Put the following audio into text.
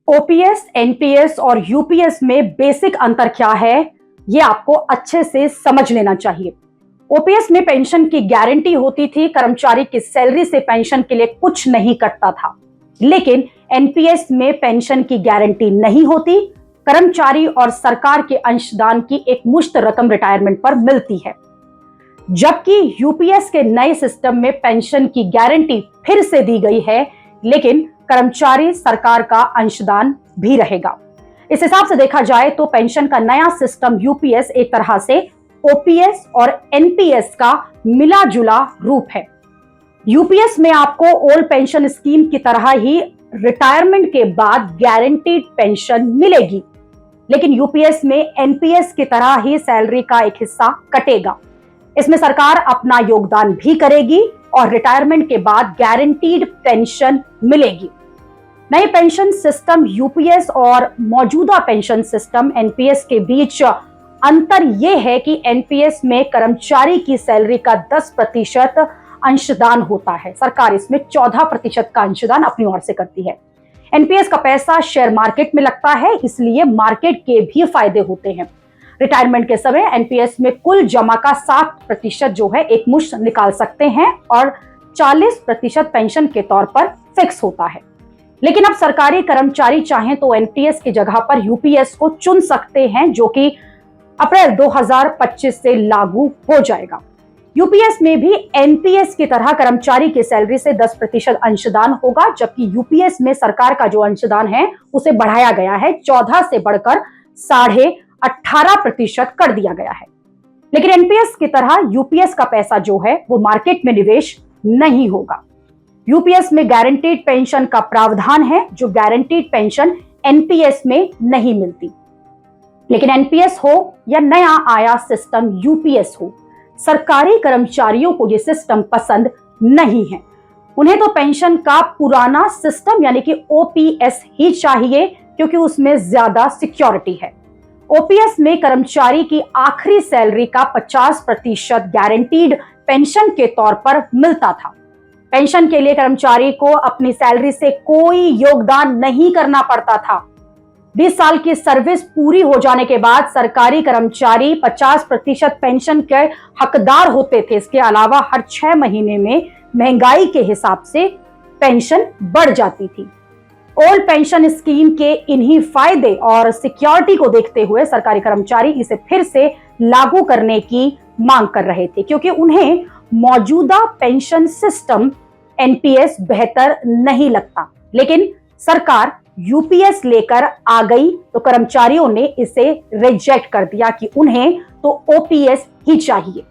OPS, NPS और UPS में basic अंतर क्या है, ये आपको अच्छे से समझ लेना चाहिए। ओपीएस में पेंशन की गारंटी होती थी, कर्मचारी की सैलरी से पेंशन के लिए कुछ नहीं कटता था। लेकिन एनपीएस में पेंशन की गारंटी नहीं होती, कर्मचारी और सरकार के अंशदान की एक मुश्त रकम रिटायरमेंट पर मिलती है। जबकि यूपीएस के नए सिस्टम में पेंशन की गारंटी फिर से दी गई है, लेकिन कर्मचारी सरकार का अंशदान भी रहेगा। इस हिसाब से देखा जाए तो पेंशन का नया सिस्टम यूपीएस एक तरह से ओपीएस और एनपीएस का मिला जुला रूप है। यूपीएस में आपको ओल्ड पेंशन स्कीम की तरह ही रिटायरमेंट के बाद गारंटीड पेंशन मिलेगी, लेकिन यूपीएस में एनपीएस की तरह ही सैलरी का एक हिस्सा कटेगा। इसमें सरकार अपना योगदान भी करेगी और रिटायरमेंट के बाद गारंटीड पेंशन मिलेगी। नई पेंशन सिस्टम यूपीएस और मौजूदा पेंशन सिस्टम एनपीएस के बीच अंतर यह है कि एनपीएस में कर्मचारी की सैलरी का 10% अंशदान होता है, सरकार इसमें 14% का अंशदान अपनी ओर से करती है। एनपीएस का पैसा शेयर मार्केट में लगता है, इसलिए मार्केट के भी फायदे होते हैं। रिटायरमेंट के समय एनपीएस में कुल जमा का 60% जो है एक मुश्त निकाल सकते हैं और 40% पेंशन के तौर पर फिक्स होता है। लेकिन अब सरकारी कर्मचारी चाहें तो एनपीएस की जगह पर यूपीएस को चुन सकते हैं, जो कि अप्रैल 2025 से लागू हो जाएगा। यूपीएस में भी एनपीएस की तरह कर्मचारी की सैलरी से 10% अंशदान होगा, जबकि यूपीएस में सरकार का जो अंशदान है उसे बढ़ाया गया है, 14 से बढ़कर 18.5% कर दिया गया है। लेकिन एनपीएस की तरह यूपीएस का पैसा जो है वो मार्केट में निवेश नहीं होगा। यूपीएस में गारंटीड पेंशन का प्रावधान है, जो गारंटीड पेंशन एनपीएस में नहीं मिलती। लेकिन एनपीएस हो या नया आया सिस्टम यूपीएस हो, सरकारी कर्मचारियों को यह सिस्टम पसंद नहीं है। उन्हें तो पेंशन का पुराना सिस्टम यानी कि ओपीएस ही चाहिए, क्योंकि उसमें ज्यादा सिक्योरिटी है। ओपीएस में कर्मचारी की आखिरी सैलरी का 50% गारंटीड पेंशन के तौर पर मिलता था। पेंशन के लिए कर्मचारी को अपनी सैलरी से कोई योगदान नहीं करना पड़ता था। 20 साल की सर्विस पूरी हो जाने के बाद सरकारी कर्मचारी 50% पेंशन के हकदार होते थे। इसके अलावा हर 6 महीने में महंगाई के हिसाब से पेंशन बढ़ जाती थी। ओल्ड पेंशन स्कीम के इन्हीं फायदे और सिक्योरिटी को देखते हुए सरकारी कर्मचारी इसे फिर से लागू करने की मांग कर रहे थे, क्योंकि उन्हें मौजूदा पेंशन सिस्टम एनपीएस बेहतर नहीं लगता। लेकिन सरकार यूपीएस लेकर आ गई तो कर्मचारियों ने इसे रिजेक्ट कर दिया कि उन्हें तो ओपीएस ही चाहिए।